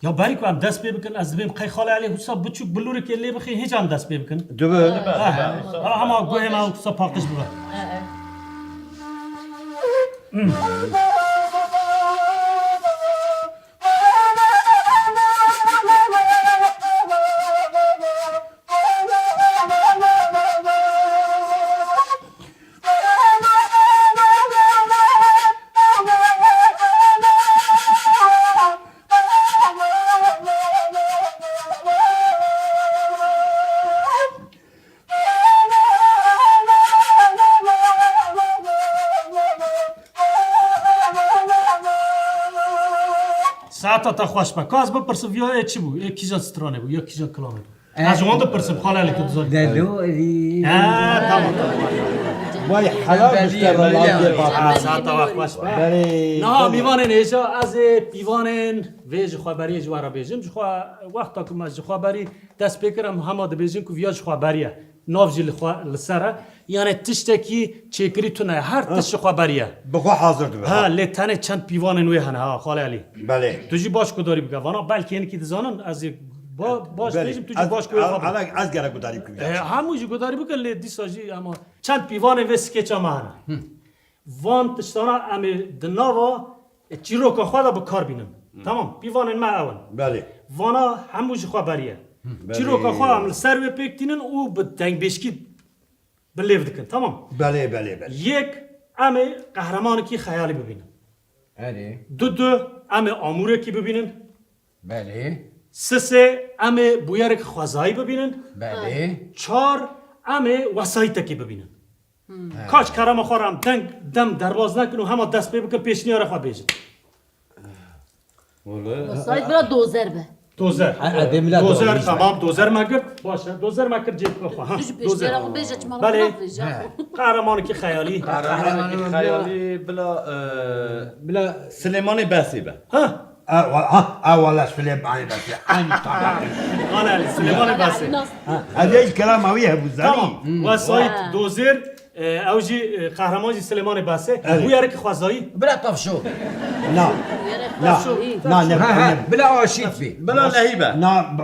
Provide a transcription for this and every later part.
یا باری که هم دست بکن از بیم خی خاله علی حساب بچوک بلوری که لی بخی هیچ هم دست بکن دبل اما گوه ما حساب پاکش بگه ساعت تا خوش با کاز بپرسم یا چی بود کیجا سترانه بود یا کیجا کلامه بود از اون بپرسم خاله علی که دزاری دلوری تمام وای حلال بیشتر الله بابا ساعت تا خوش با بله نه میوانن ایجا از پیوانن ویج خبری جوارا بیجم جو وقتا که ماج خبری دست بکرم همه د بیجم که ویاج خبریه ناف جل لسره یعنی تشتکی چیکری تو نه هر تش خبریه بخو حاضر دو ها لتنه چند پیوان نوی هنه ها خاله علی بله تو جی باش کو داری بگه وانا بلکه اینی که دزانن از باش بیجم تو جی باش کو انا از گره گداری کنم همو جی گداری بگه لی دیساجی اما چند پیوان وسکه چا مهنه وان تشتانا امی دناوا چیرو که خدا بکار بینم تمام پیوان ما اول بله وانا هموش خبریه چیرو که خدا عمل سر و پیکتینن او به دنگ بشکی بلیف دکن تمام بله بله بله یک امی قهرمان کی خیالی ببینن بله دو امی آموره کی ببینن بله سه امی بویرک خوازایی ببینن بله چهار امی وسایت کی ببینن کاش کرم خورم دنگ دم درواز نکنو همه دست بکن پیشنی را خواه بیجن وسایت برا دوزر به دوزر ادمیلا دوزر تمام دوزر مکرد باشه دوزر مکرد جیب بخوا ها دوزر پیشتر اما بیجه چما رو بله نفریجه قهرمان کی خیالی قهرمان خیالی بلا سلیمان بسیبه ها والله سليمان بس عين طبعا آن سلیمان بسه هذا ايش كلام هويه ابو زري تمام وسایت دوزر اوجی قهرمان سلیمان بسه بویرک خوازایی بلا طفشو لا لا لا لا بلا آشيت في بلا لهیبه لا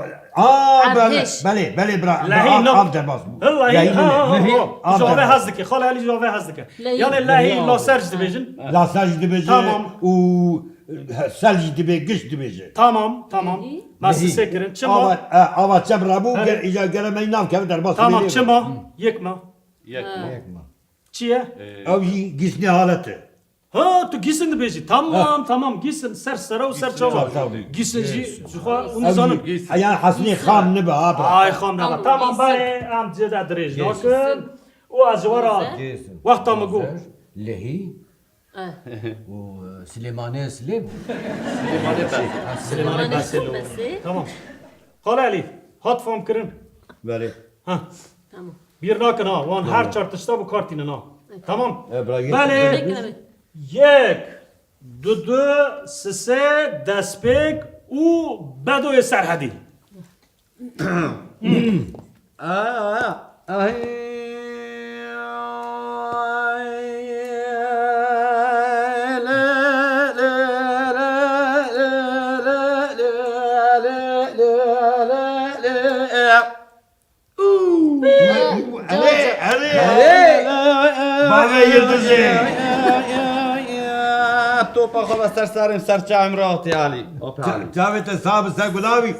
بله بله برا لهي نو افضل باص الله ها جوابه هزدك خاله علی جوابه هزدك یعنی لهی لا سرج دیویژن لا ساجد بيجي تمام. و سالج دبي قش دبيجي tamam ماسی سکرین چما اوا تبر ابو قال اجا قال ما ينام كيف در باص tamam چما یک ما یک چیه او قسني حالته ها تو گیسن دیویژی tamam گیسن سر سرا و سر چما گیسن جی جخوا اون زانم ايان حسني خام نبا آی خام نبا tamam بله ام جدا دريج ناکن و از ورا وقتا مگو لهي وسليمانه سليم سلیمان بسلو tamam خاله علی هات فهم کرن بله ها Tamam. bir nakın ha van her çartışta bu kartinin ha tamam برا بله Bekle. یک دو سه دسپک او بدوی سرحدی بابا يلدزي توپا خواه بستر سرم سرچه امراتی علی جاوت صاحب ساقلاوي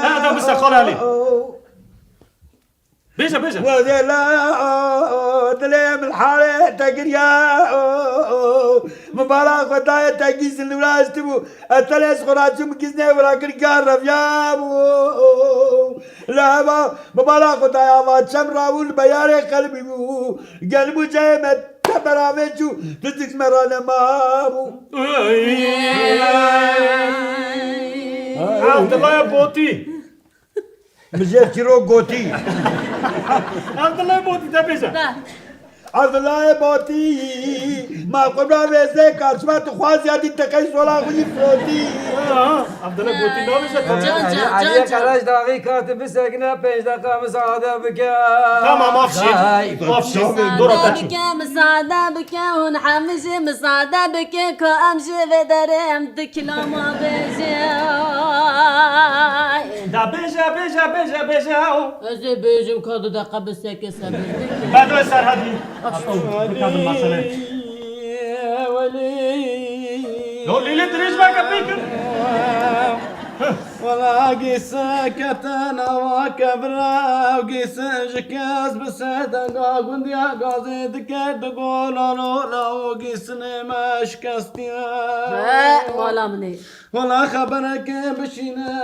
هذا بس خال علي بيجا بيجا ولا دليم الحالة تقريا مبارك وداية تقيس الولاش تبو الثلاث خرات شو مكيسني ولا كرقار يا لا ما مبارك وداية ما تشمرا والبياري قلبي قلبو جاي تبرامجو تدك مرانا مابو عبد الله يا بوتي مجيب كيرو قوتي عبد الله يا بوتي ده بيجا عبد الله بوتي ما قبل وزه كاشمات خوازي هذه تكاي ولا غني فروتي عبد الله بوتي ده بيجا علي كراش داغي كاتب ساكنه 5 دقيقه مساعده بك تمام افشي دورة تاكي بك مساعدة بك ونحمش مساعدة بك كأمشي في درهم دكلا ما بيجي بیجا از بیجم کادو دقیقه بسکه سبز بدو سرحدی بکردم مثلا لو لیلی دریج بکر بیکر ولا قيسا كتانا وكبرا وقيسا جكاز بسيدا قنديا قازي دكت قولانو لو قيسني ما شكستيا مالا منی ولا خبرك بشينا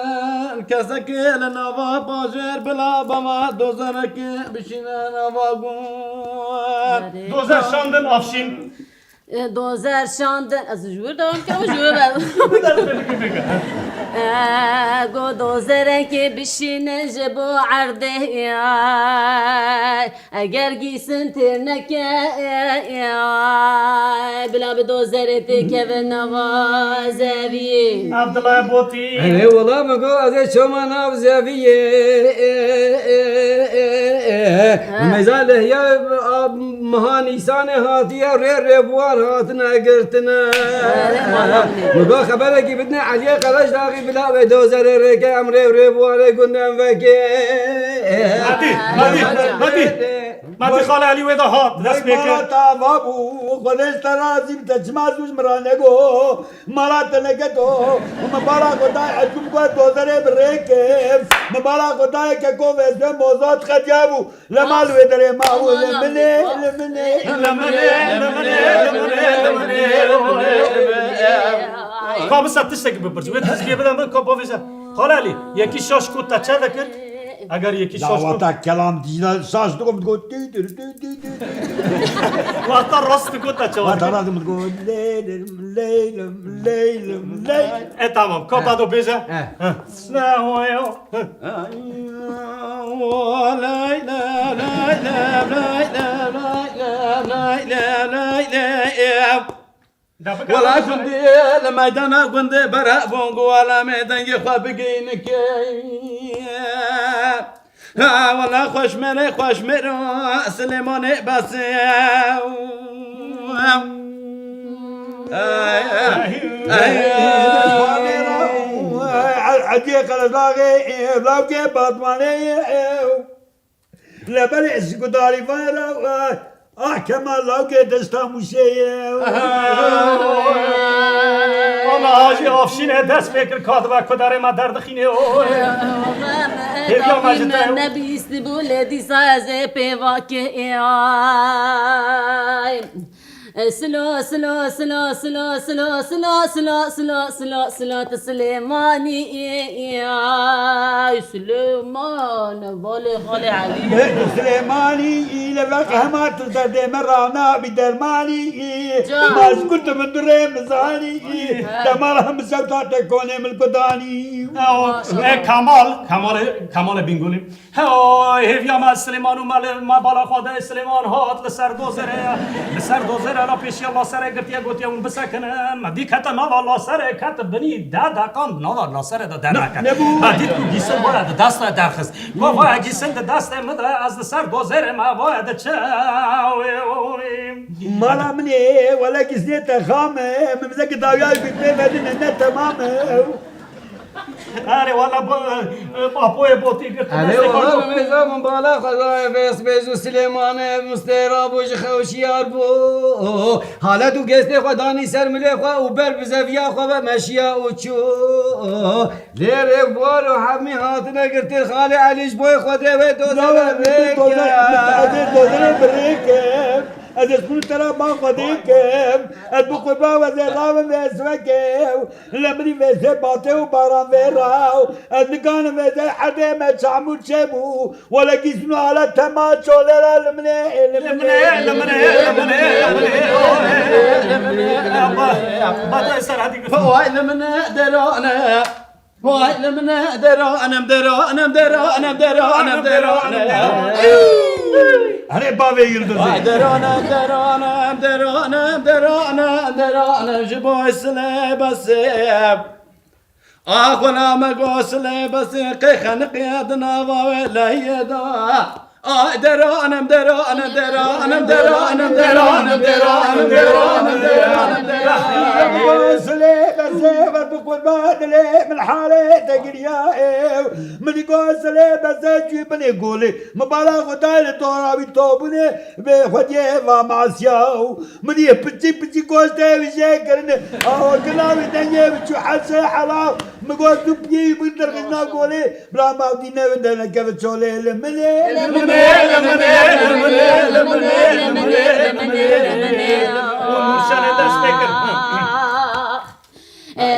كسك لنوا باجر بلا بما دوزرك بشينا نوا قول دوزر شاندن افشین دوزر شاندن از جور دوام که او جور بر گو دوزره که بشینه جبو عرده اگر گیسن ترنکه بلا به دوزره تکه و نوازوی عبدالله بوتی ای والله مگو از شما نوزویه مزاله یا مهانیسان هاتیه ری بوار هاتنا گرتنا مگو خبره که بدنا علیه قرش داغی بلا و دوزر ریکه امره ری بوار گندم وکه مادی خاله علی ویدا هات دست مرا بیکر تابو خودش ترازیم تجمازوش مرانگو مرا تنگتو مبارا خدای اجم کو دوزره بریکم مبارا خدای که کو وزه موزات خجابو لمال ودره ماو خواب ستشتک بپرچ وید تزگیه بدم من کابا ویزا خاله علی یکی شاش کود تا چه دکر اگر یکی شاش کود دعوتا کلام دینا ساز دکم گو وقتا راست کود تا چه وقتا رازم گو لیلم تمام کابا دو بیزا نه هویو لا لا لا لا لا لا لا لا ولا كندي لما يدنا كندي برا بونغو ولا ميدان يخواب بقينك ولا خوش مري سليماني بس عديق الأزلاغي بلاوكي باطماني لبري اسكداري فايرا كمال لاوكي دستا موسيه اما آجی آفشینه دست بکر کاد و کداره ما درد خینه من نبیستی بولدی سازه پیواکه سلو سلو سلو سلو سلو سلو سلو سلو سلو سلو تسليماني سليمان بالي خالي علي سليماني لبقى هما تزدد مرانا بدرماني ما كنت من دريم مزاني دمارها مسوطة تكوني من القداني کمال بینگولی هیویا ما سلیمان و ما بالا خواده سلیمان هات لسر دوزره لا پیشی الله سره گرتیا گوتیا اون بسکنم مدی کتا نوا الله سره کت بنی دقام نوا الله سره دا نکن مدی تو گیسن باید دست درخست گفت گیسن دست مده از سر دوزره ما باید چه مالا مني ولا كزنيت خامة ممزك داوياي بيتبين بدين انه تمامه اره والا باپوی بوتی علی والله میزم بالا خدای فیس بیزو سلیمان مستراب و خوشیار بو حالا تو گسته خدانی سر ملی خوا و بر بزویا خوا و مشیا و چو لیر بار و همی هات نگرتی خاله علیش بوی خوده و دوزر بريكم هذا سكون ترى ما خديكم البقوا با وزراو مسوكم لمري وزه باته وباران وراو النكان وزه حدا ما تعمل شبو ولا كيسنو على تما شولر فواي لمن درانا فواي لمن درانا هني بابي يردو درانا جبو السلابس اخونا مقوس لبس قيخن قيادنا ولا يدا درانا سيفر بقربان لي من حالي تقريا من يقول سلي بس من يقولي مبالغ ودايل تورا بتوبني بخدي ومع سياو من يبتي قول تاوي شاكرن او كلامي دنيا بتشو حسي حلاو مقول تبقي بقدر غنا قولي بلا ما ودينا ودنا كيف تشولي لمني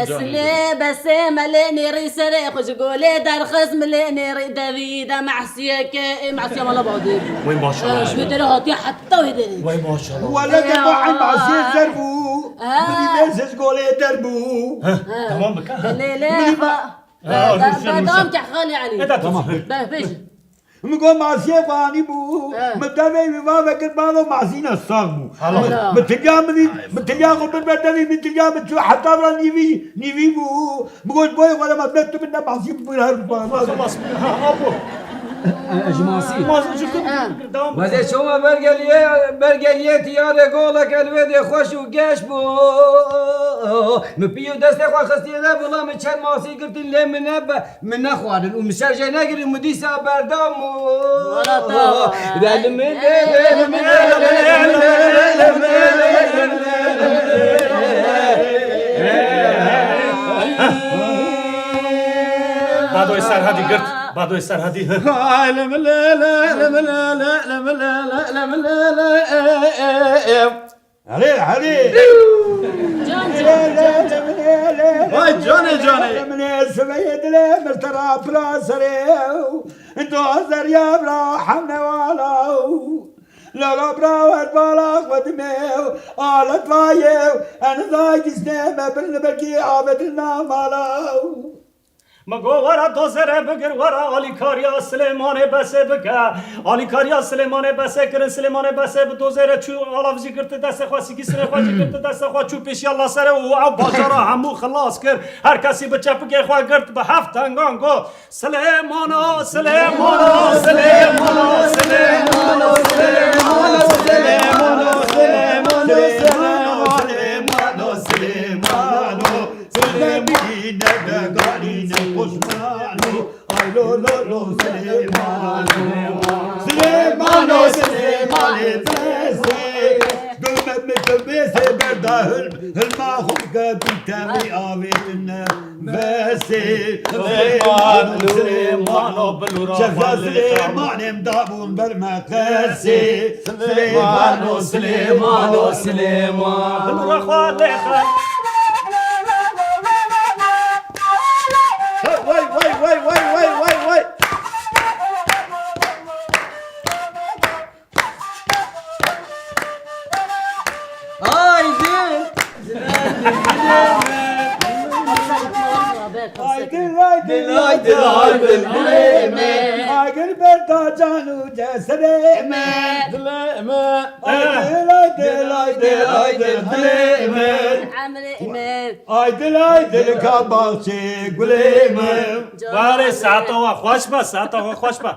سلي بس مليني ريسري خوش قولي دار خصم مليني ري دافيدا معسيك معسيا ولا بعضي وين ما شاء الله شو تروح حتى ويدي وين ما شاء الله ولا تبع معسي زربو من يمسس قولي دربو تمام مكان لا دام كحخاني علي تمام فيش مقول معسيه فاني بو متابعي بابا كربانو معسينا صاغبو متليا قبل بدني متليا بتشو حتى برا نيفي بو مقول بوي ولا ما بنت بنا معسيه بالهرب خلاص ابو اجماسي ما شفت دوام وزي شما برگلیه تیاره گولا کلوه خوش و گش بو مپیو دست خواه خستیده بولا من چند ماسی گرتین لی من نخوارن و مسرجه نگرین مدیسا بردامو بعدو سرحدی گرت بعدو سرحدی علي Vay Johnny من السبيد لي مسترا بلاسريو انتو هزر يا بلا حنا والاو لا برا والبالاق ودميو قالت وايو انا ضايق سنيمة بالبكي عابدنا مالاو مگو ورا دوزره بگر ورا علی کاریا سلیمان بسه بکا علی کاریا سلیمان بسه کرن سلیمان بسه دوزره چو علاوزی کرد دست خاصی کی سر خاصی کرد دست خوا چو پیش الله سره و بازارا همو خلاص کرد هر کسی به چپ که خوا کرد به هفت انگان گو سلیمانا سلیمانا سلیمانا سلیمانا سلیمانا سلیمانا سلیمانا سلیمانا سلیمانا قالينا قشمانو اي لو لو لو سليمانو سليمانو سليمانو بلاسي قلبك متبسي برداه الماخذ قبلتامي آويتنا باسي سليمانو سليمانو بالوراء شفا سليمانو مدابون بالمقاسي سليمانو سليمانو سليمانو بالوراء خالي Vay. Haydi. Aygır berda canu cesereme Aydıl kabakçı güleme واره ساعتا و خوش با ساعتا و خوش با